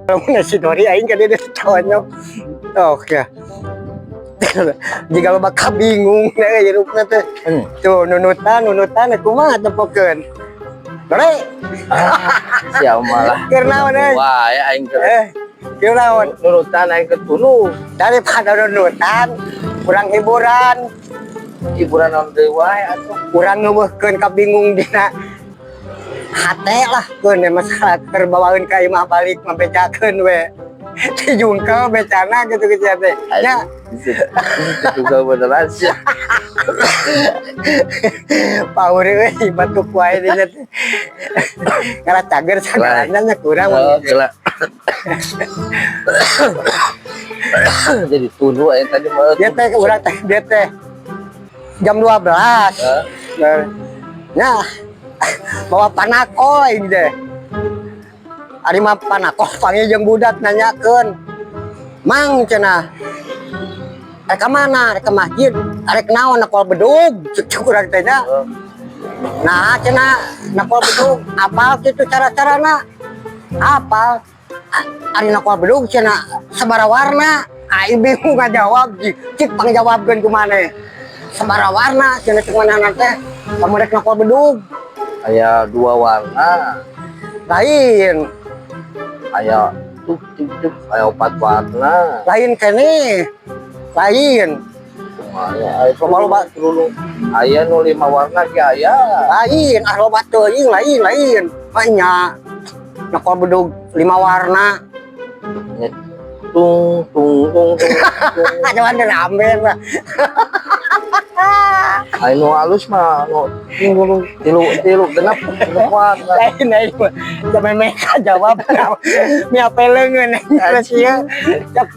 Mun si Dori aing ka dia tonyok. Oke. Jika lo bakal bingung ya hirupna teh. Tuh nunutan kumaha tempokeun. Dori. Siapa malah. Keur naon euy? Wah, ya aing keur. Keur naon? Nurutan aing keur tuluh. Daripada nunutan, kurang hiburan. Hiburan naon deui wae atuh. Kurang ngeuweuhkeun kabingung dina hate lah keun masalah terbawakeun ka imah balik mabecakeun we. Dijungkel becana gitu teh. Nya Itu juga beneran sih. paur euy batuk wae dinya teh. Kala cager sagaranna kurang. Gila. Jadi tuluh aing tadi mah. Dia teh urang teh dia teh jam 12. Nah, bawa panako ini deh. Ari mah panako panggil jeung budak nanyakeun. Mang cenah. Rek ka mana? Rek ka masjid. Rek naon nakol bedug. Cucuk urang teh nya. Nah, cenah nakol bedug apal kitu cara-carana? Apal? Ari nakol bedug cenah sabaraha warna. Aing bingung ngajawab cik pangjawabkeun kumaneh. Sabaraha warna cenah cumanana teh kamu rek nakol bedug. Aya 2 warna. Lain. Aya aya 4 warna. Lain keneh. Lain. Aya loba tuluh. Aya nu 5 warna ge aya. Lain, loba teuing lain. Banyak. Nakol bedug 5 warna. Tung. Ada wanda rame mah. Anu halus mah tilu genep warna. Lain mah. Sampai mereka jawab. Mia pelengeun terus ieu.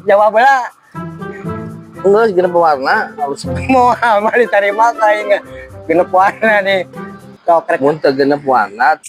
Jawab heula. Geus genep warna halus. Moal mah diterima ka aing. Genep warna nih. Sok rek Mun teu genep warna